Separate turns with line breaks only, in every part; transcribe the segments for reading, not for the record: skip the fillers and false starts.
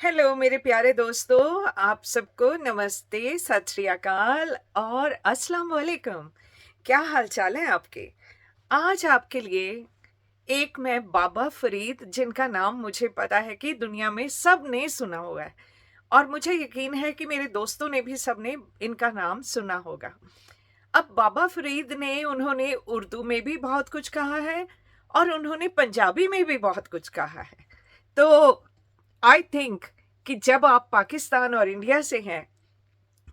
Hello मेरे प्यारे दोस्तों, आप सबको नमस्ते, सत श्री अकाल और अस्सलाम वालेकुम। क्या हाल चाल है आपके? आज आपके लिए एक मैं बाबा फरीद, जिनका नाम मुझे पता है कि दुनिया में सब ने सुना हुआ है और मुझे यकीन है कि मेरे दोस्तों ने भी सबने इनका नाम सुना होगा। अब बाबा फरीद ने उन्होंने उर्दू में भी बहुत कुछ कहा है और उन्होंने पंजाबी में भी बहुत कुछ कहा है। तो आई थिंक कि जब आप पाकिस्तान और इंडिया से हैं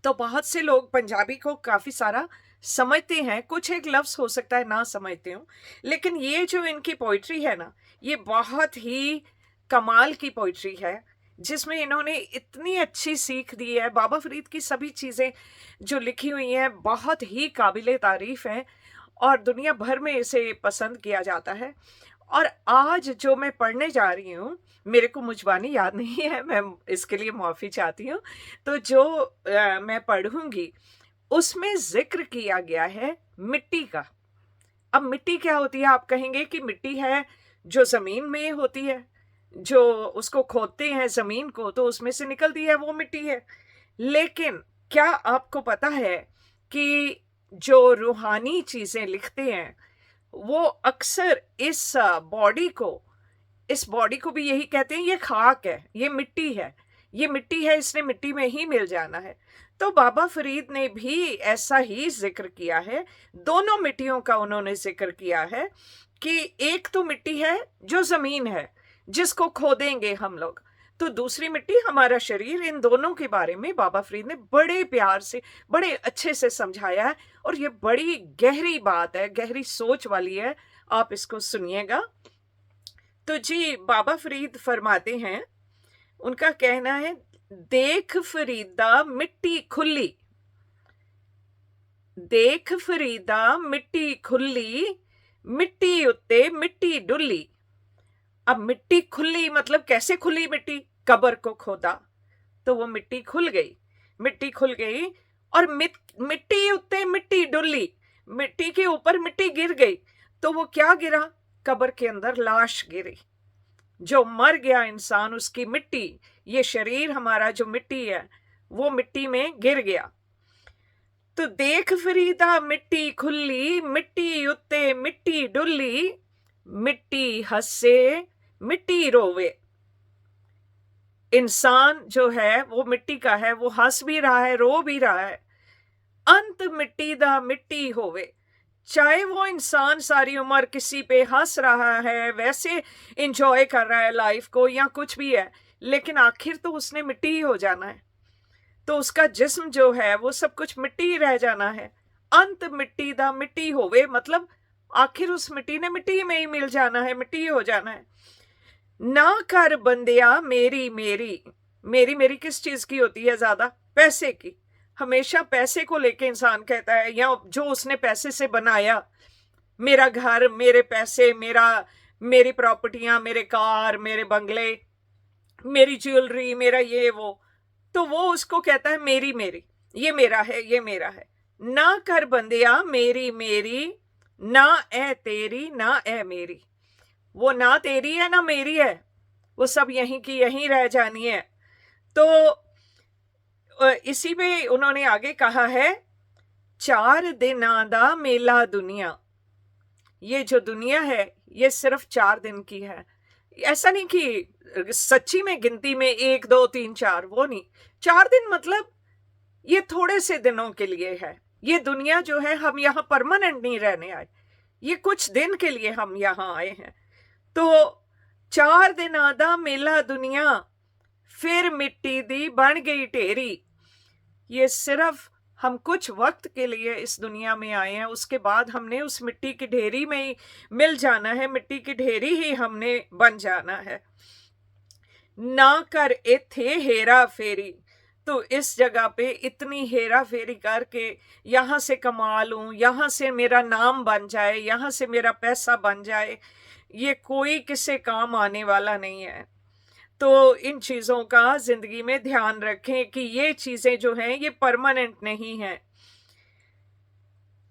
तो बहुत से लोग पंजाबी को काफ़ी सारा समझते हैं, कुछ एक लफ्ज़ हो सकता है ना समझते हो, लेकिन ये जो इनकी पोइट्री है ना, ये बहुत ही कमाल की पोइट्री है, जिसमें इन्होंने इतनी अच्छी सीख दी है। बाबा फरीद की सभी चीज़ें जो लिखी हुई हैं बहुत ही काबिले तारीफ़ हैं और दुनिया भर में इसे पसंद किया जाता है। और आज जो मैं पढ़ने जा रही हूँ, मेरे को मुजबानी याद नहीं है, मैं इसके लिए माफ़ी चाहती हूँ। तो जो मैं पढ़ूँगी, उसमें ज़िक्र किया गया है मिट्टी का। अब मिट्टी क्या होती है? आप कहेंगे कि मिट्टी है जो ज़मीन में होती है, जो उसको खोदते हैं ज़मीन को तो उसमें से निकलती है, वो मिट्टी है। लेकिन क्या आपको पता है कि जो रूहानी चीज़ें लिखते हैं, वो अक्सर इस बॉडी को भी यही कहते हैं, ये खाक है, ये मिट्टी है, इसने मिट्टी में ही मिल जाना है। तो बाबा फरीद ने भी ऐसा ही ज़िक्र किया है, दोनों मिट्टियों का उन्होंने ज़िक्र किया है कि एक तो मिट्टी है जो ज़मीन है, जिसको खोदेंगे हम लोग, तो दूसरी मिट्टी हमारा शरीर। इन दोनों के बारे में बाबा फरीद ने बड़े प्यार से, बड़े अच्छे से समझाया है और ये बड़ी गहरी बात है, गहरी सोच वाली है। आप इसको सुनिएगा। तो जी, बाबा फरीद फरमाते हैं, उनका कहना है, देख फरीदा मिट्टी खुली, देख फरीदा मिट्टी खुली, मिट्टी उत्ते मिट्टी डुली। अब मिट्टी खुली मतलब कैसे खुली मिट्टी? कब्र को खोदा तो वो मिट्टी खुल गई, मिट्टी खुल गई और मिट्टी उत्ते मिट्टी डुली, मिट्टी के ऊपर मिट्टी गिर गई तो वो क्या गिरा? कब्र के अंदर लाश गिरी। जो मर गया इंसान, उसकी मिट्टी, ये शरीर हमारा जो मिट्टी है, वो मिट्टी में गिर गया। तो देख फरीदा मिट्टी खुली, मिट्टी उत्ते मिट्टी डुली, मिट्टी हंसे मिट्टी रोवे। इंसान जो है वो मिट्टी का है, वो हंस भी रहा है, रो भी रहा है। अंत मिट्टी दा मिट्टी होवे। चाहे वो इंसान सारी उम्र किसी पे हंस रहा है, वैसे इंजॉय कर रहा है लाइफ को या कुछ भी है, लेकिन आखिर तो उसने मिट्टी ही हो जाना है। तो उसका जिस्म जो है वो सब कुछ मिट्टी ही रह जाना है। अंत मिट्टी दा मिट्टी होवे मतलब आखिर उस मिट्टी ने मिट्टी में ही मिल जाना है, मिट्टी ही हो जाना है। ना कर बंदिया मेरी मेरी, मेरी मेरी किस चीज की होती है ज्यादा? पैसे की। हमेशा पैसे को लेके इंसान कहता है, या जो उसने पैसे से बनाया, मेरा घर, मेरे पैसे, मेरी प्रॉपर्टियां, मेरे कार, मेरे बंगले, मेरी ज्वेलरी, मेरा ये वो, तो वो उसको कहता है मेरी मेरी, ये मेरा है, ये मेरा है। ना कर बंदिया मेरी मेरी, ना ए तेरी ना ए मेरी। वो ना तेरी है ना मेरी है, वो सब यहीं की यहीं रह जानी है। तो इसी में उन्होंने आगे कहा है, 4 दिनां दा मेला दुनिया। ये जो दुनिया है ये सिर्फ 4 दिन की है। ऐसा नहीं कि सच्ची में गिनती में 1 2 3 4, वो नहीं। 4 दिन मतलब ये थोड़े से दिनों के लिए है। ये दुनिया जो है, हम यहाँ परमानेंट नहीं रहने आए, ये कुछ दिन के लिए हम यहाँ आए हैं। तो 4 दिनां दा मेला दुनिया, फिर मिट्टी दी बन गई ढेरी। ये सिर्फ हम कुछ वक्त के लिए इस दुनिया में आए हैं, उसके बाद हमने उस मिट्टी की ढेरी में ही मिल जाना है, मिट्टी की ढेरी ही हमने बन जाना है। ना कर इथे हेरा फेरी, तो इस जगह पे इतनी हेरा फेरी करके यहाँ से कमा लूं, यहाँ से मेरा नाम बन जाए, यहाँ से मेरा पैसा बन जाए, ये कोई किसी काम आने वाला नहीं है। तो इन चीज़ों का ज़िंदगी में ध्यान रखें कि ये चीज़ें जो हैं ये परमानेंट नहीं हैं।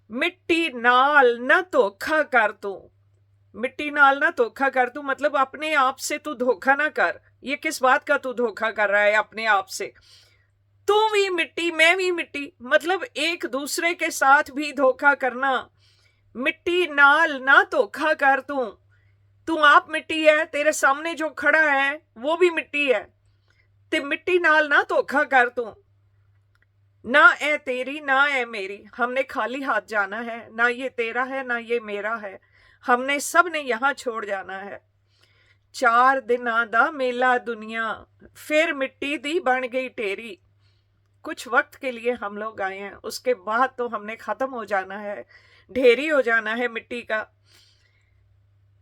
मिट्टी नाल न धोखा कर तू, मिट्टी नाल ना धोखा कर तू मतलब अपने आप से तू धोखा ना कर। ये किस बात का तू धोखा कर रहा है अपने आप से? तू भी मिट्टी, मैं भी मिट्टी, मतलब एक दूसरे के साथ भी धोखा करना। मिट्टी नाल ना धोखा कर तू आप मिट्टी है, तेरे सामने जो खड़ा है वो भी मिट्टी है, ते मिट्टी नाल ना धोखा कर तू। ना ए तेरी ना ए मेरी, हमने खाली हाथ जाना है, ना ये तेरा है ना ये मेरा है, हमने सब ने यहां छोड़ जाना है। 4 दिनां दा मेला दुनिया, फिर मिट्टी दी बन गई ढेरी। कुछ वक्त के लिए हम लोग आए हैं, उसके बाद तो हमने खत्म हो जाना है, ढेरी हो जाना है मिट्टी का।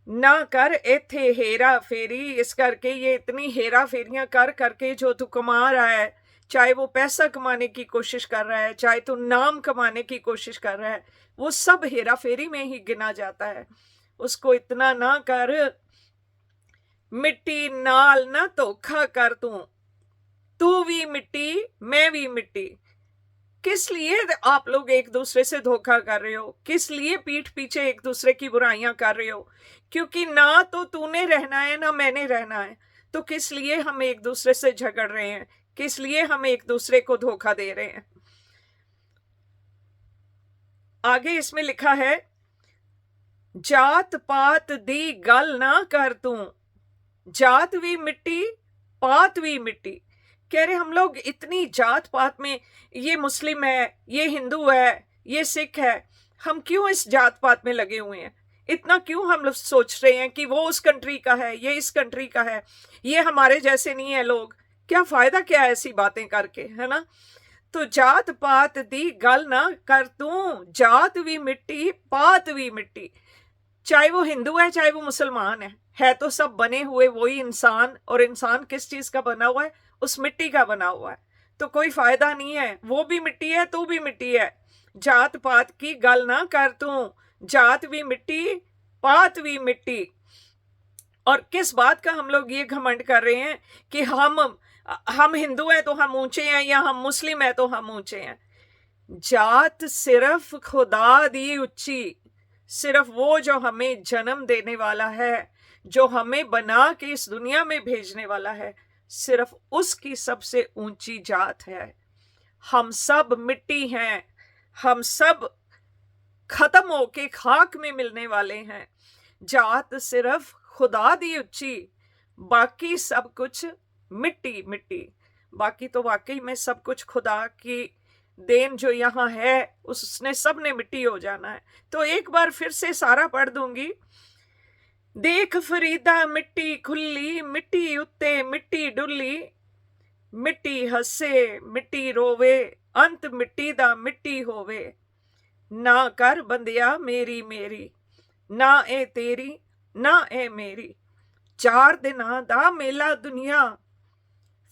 ना कर इथे हेरा फेरी, इस करके ये इतनी हेरा फेरियां कर करके जो तू कमा रहा है, चाहे वो पैसा कमाने की कोशिश कर रहा है, चाहे तू नाम कमाने की कोशिश कर रहा है, वो सब हेरा फेरी में ही गिना जाता है। उसको इतना ना कर। मिट्टी नाल ना धोखा कर तू भी मिट्टी मैं भी मिट्टी। किस लिए आप लोग एक दूसरे से धोखा कर रहे हो? किस लिए पीठ पीछे एक दूसरे की बुराइयां कर रहे हो? क्योंकि ना तो तूने रहना है ना मैंने रहना है, तो किस लिए हम एक दूसरे से झगड़ रहे हैं? किस लिए हम एक दूसरे को धोखा दे रहे हैं? आगे इसमें लिखा है, जात पात दी गल ना कर तू। जात भी मिट्टी, पात भी मिट्टी। कह रहे हम लोग इतनी जात पात में, ये मुस्लिम है, ये हिंदू है, ये सिख है, हम क्यों इस जात पात में लगे हुए हैं? इतना क्यों हम लोग सोच रहे हैं कि वो उस कंट्री का है, ये इस कंट्री का है, ये हमारे जैसे नहीं है लोग? क्या फायदा क्या है ऐसी बातें करके, है ना? तो जात पात दी गल ना कर तू, जात भी मिट्टी पात भी मिट्टी। चाहे वो हिंदू है चाहे वो मुसलमान है तो सब बने हुए वही इंसान, और इंसान किस चीज का बना हुआ है? उस मिट्टी का बना हुआ है। तो कोई फायदा नहीं है, वो भी मिट्टी है तू भी मिट्टी है। जात पात की गल ना कर तू, जात भी मिट्टी पात भी मिट्टी। और किस बात का हम लोग ये घमंड कर रहे हैं कि हम हिंदू हैं तो हम ऊंचे हैं, या हम मुस्लिम हैं तो हम ऊंचे हैं? जात सिर्फ खुदा दी उच्ची, सिर्फ वो जो हमें जन्म देने वाला है, जो हमें बना के इस दुनिया में भेजने वाला है, सिर्फ उसकी सबसे ऊंची जात है। हम सब मिट्टी हैं, हम सब खत्म होके खाक में मिलने वाले हैं। जात सिर्फ खुदा दी उच्ची, बाकी सब कुछ मिट्टी मिट्टी। बाकी तो वाकई में सब कुछ खुदा की देन जो यहाँ है, उसने सब ने मिट्टी हो जाना है। तो एक बार फिर से सारा पढ़ दूंगी। देख फरीदा मिट्टी खुली, मिट्टी उत्ते मिट्टी डुली, मिट्टी हसे मिट्टी रोवे, अंत मिट्टी दा मिट्टी होवे। ना कर बंदिया मेरी मेरी, ना ए तेरी ना ए मेरी। 4 दिनां दा मेला दुनिया,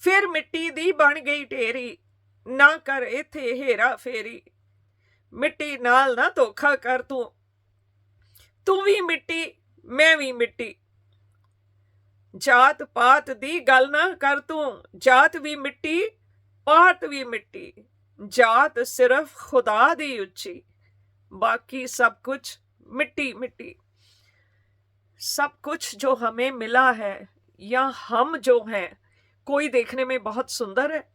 फिर मिट्टी दी बन गई ढेरी। ना कर इथे हेरा फेरी, मिट्टी नाल ना धोखा कर तू भी मिट्टी मैं भी मिट्टी। जात पात दी गल ना कर तू, जात भी मिट्टी पात भी मिट्टी। जात सिर्फ खुदा दी उच्ची, बाकी सब कुछ मिट्टी मिट्टी। सब कुछ जो हमें मिला है, या हम जो हैं, कोई देखने में बहुत सुंदर है,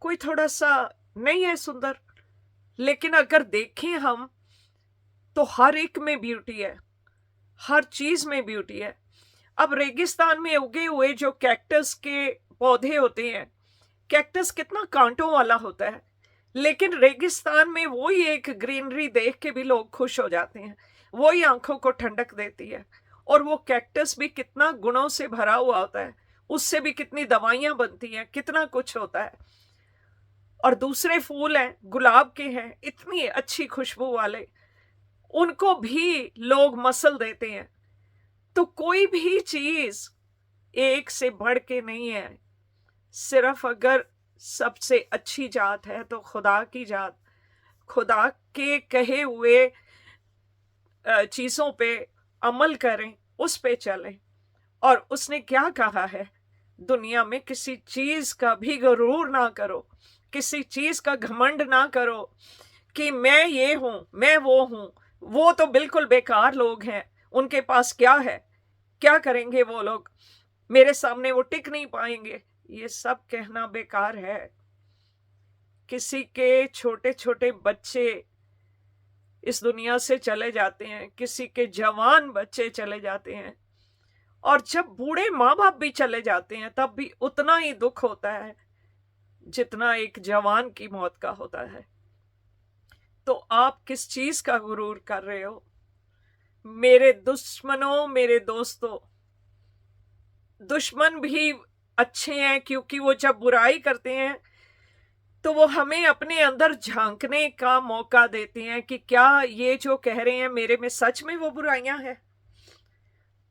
कोई थोड़ा सा नहीं है सुंदर, लेकिन अगर देखें हम तो हर एक में ब्यूटी है, हर चीज में ब्यूटी है। अब रेगिस्तान में उगे हुए जो कैक्टस के पौधे होते हैं, कैक्टस कितना कांटों वाला होता है, लेकिन रेगिस्तान में वही एक ग्रीनरी देख के भी लोग खुश हो जाते हैं, वही आंखों को ठंडक देती है। और वो कैक्टस भी कितना गुणों से भरा हुआ होता है, उससे भी कितनी दवाइयां बनती हैं, कितना कुछ होता है। और दूसरे फूल हैं, गुलाब के हैं, इतनी अच्छी खुशबू वाले, उनको भी लोग मसल देते हैं। तो कोई भी चीज एक से बढ़ के नहीं है, सिर्फ अगर सबसे अच्छी जात है तो खुदा की जात। खुदा के कहे हुए चीजों पे अमल करें, उस पे चलें। और उसने क्या कहा है, दुनिया में किसी चीज का भी गरूर ना करो, किसी चीज का घमंड ना करो कि मैं ये हूं मैं वो हूं। वो तो बिल्कुल बेकार लोग हैं, उनके पास क्या है, क्या करेंगे वो लोग? मेरे सामने वो टिक नहीं पाएंगे। ये सब कहना बेकार है। किसी के छोटे छोटे बच्चे इस दुनिया से चले जाते हैं, किसी के जवान बच्चे चले जाते हैं, और जब बूढ़े माँ बाप भी चले जाते हैं तब भी उतना ही दुख होता है जितना एक जवान की मौत का होता है। तो आप किस चीज का गुरूर कर रहे हो? मेरे दुश्मनों, मेरे दोस्तों, दुश्मन भी अच्छे हैं, क्योंकि वो जब बुराई करते हैं तो वो हमें अपने अंदर झांकने का मौका देते हैं कि क्या ये जो कह रहे हैं मेरे में सच में वो बुराइयां हैं।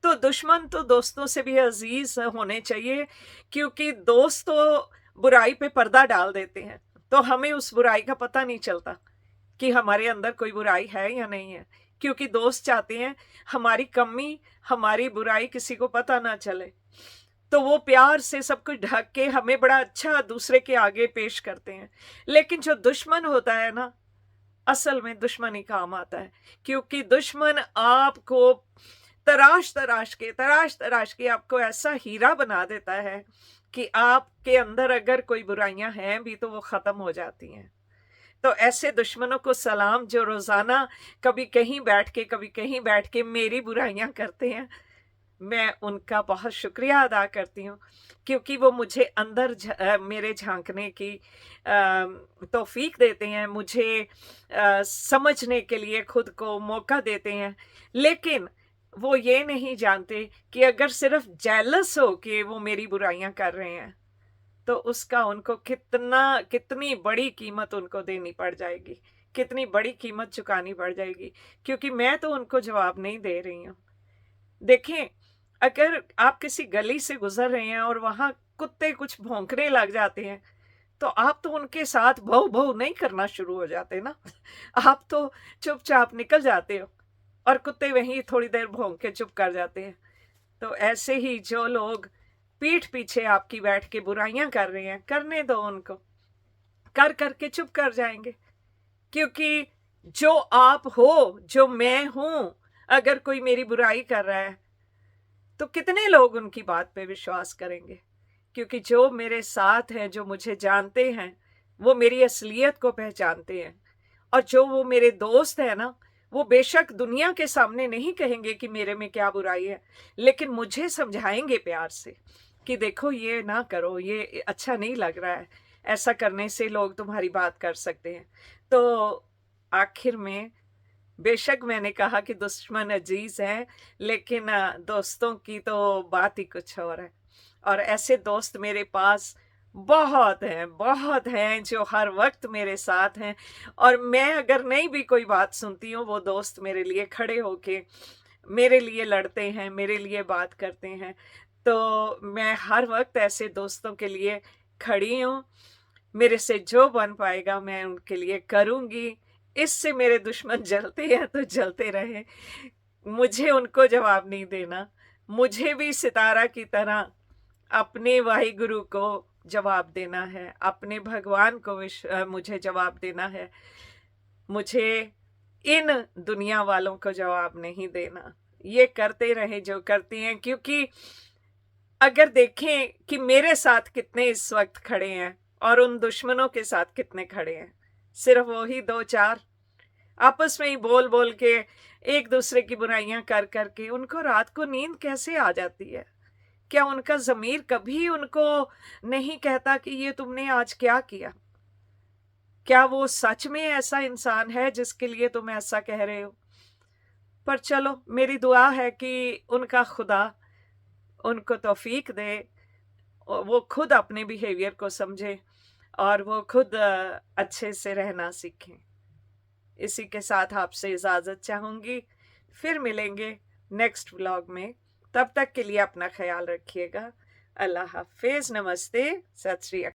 तो दुश्मन तो दोस्तों से भी अजीज होने चाहिए, क्योंकि दोस्त तो बुराई पे पर्दा डाल देते हैं, तो हमें उस बुराई का पता नहीं चलता कि हमारे अंदर कोई बुराई है या नहीं है, क्योंकि दोस्त चाहते हैं हमारी कमी, हमारी बुराई किसी को पता ना चले। तो वो प्यार से सब कुछ ढक के हमें बड़ा अच्छा दूसरे के आगे पेश करते हैं। लेकिन जो दुश्मन होता है ना, असल में दुश्मन ही काम आता है, क्योंकि दुश्मन आपको तराश तराश के आपको ऐसा हीरा बना देता है कि आपके अंदर अगर कोई बुराइयां हैं भी तो वो खत्म हो जाती हैं। तो ऐसे दुश्मनों को सलाम, जो रोजाना कभी कहीं बैठ के कभी कहीं बैठ के मेरी बुराइयां करते हैं। मैं उनका बहुत शुक्रिया अदा करती हूँ, क्योंकि वो मुझे अंदर मेरे झांकने की तौफीक देते हैं, मुझे समझने के लिए खुद को मौका देते हैं। लेकिन वो ये नहीं जानते कि अगर सिर्फ जेलस हो के वो मेरी बुराइयां कर रहे हैं तो उसका उनको कितनी बड़ी कीमत उनको देनी पड़ जाएगी, कितनी बड़ी कीमत चुकानी पड़ जाएगी, क्योंकि मैं तो उनको जवाब नहीं दे रही हूँ। देखें, अगर आप किसी गली से गुजर रहे हैं और वहां कुत्ते कुछ भौंकने लग जाते हैं तो आप तो उनके साथ भौ भौ नहीं करना शुरू हो जाते ना। आप तो चुपचाप निकल जाते हो और कुत्ते वहीं थोड़ी देर भौंक के चुप कर जाते हैं। तो ऐसे ही जो लोग पीठ पीछे आपकी बैठ के बुराइयां कर रहे हैं, करने दो उनको, कर करके चुप कर जाएंगे। क्योंकि जो आप हो, जो मैं हूं, अगर कोई मेरी बुराई कर रहा है तो कितने लोग उनकी बात पे विश्वास करेंगे? क्योंकि जो मेरे साथ हैं, जो मुझे जानते हैं, वो मेरी असलियत को पहचानते हैं। और जो वो मेरे दोस्त हैं ना, वो बेशक दुनिया के सामने नहीं कहेंगे कि मेरे में क्या बुराई है, लेकिन मुझे समझाएंगे प्यार से कि देखो ये ना करो, ये अच्छा नहीं लग रहा है, ऐसा करने से लोग तुम्हारी बात कर सकते हैं। तो आखिर में बेशक मैंने कहा कि दुश्मन अजीज हैं, लेकिन दोस्तों की तो बात ही कुछ और है। और ऐसे दोस्त मेरे पास बहुत हैं जो हर वक्त मेरे साथ हैं, और मैं अगर नहीं भी कोई बात सुनती हूँ, वो दोस्त मेरे लिए खड़े होके मेरे लिए लड़ते हैं, मेरे लिए बात करते हैं। तो मैं हर वक्त ऐसे दोस्तों के लिए खड़ी हूँ। मेरे से जो बन पाएगा मैं उनके लिए करूँगी। इससे मेरे दुश्मन जलते हैं तो जलते रहे, मुझे उनको जवाब नहीं देना। मुझे भी सितारा की तरह अपने वाहिगुरु को जवाब देना है, अपने भगवान को मुझे जवाब देना है। मुझे इन दुनिया वालों को जवाब नहीं देना। ये करते रहे जो करते हैं, क्योंकि अगर देखें कि मेरे साथ कितने इस वक्त खड़े हैं और उन दुश्मनों के साथ कितने खड़े हैं, सिर्फ वही 2-4 आपस में ही बोल बोल के, एक दूसरे की बुराइयां कर करके उनको रात को नींद कैसे आ जाती है? क्या उनका ज़मीर कभी उनको नहीं कहता कि ये तुमने आज क्या किया? क्या वो सच में ऐसा इंसान है जिसके लिए तुम ऐसा कह रहे हो? पर चलो, मेरी दुआ है कि उनका खुदा उनको तौफीक दे, वो खुद अपने बिहेवियर को समझे और वो खुद अच्छे से रहना सीखें। इसी के साथ आपसे इजाज़त चाहूँगी। फिर मिलेंगे नेक्स्ट व्लॉग में। तब तक के लिए अपना ख्याल रखिएगा। अल्लाह हाफ़िज़, नमस्ते, सत श्री अकाल।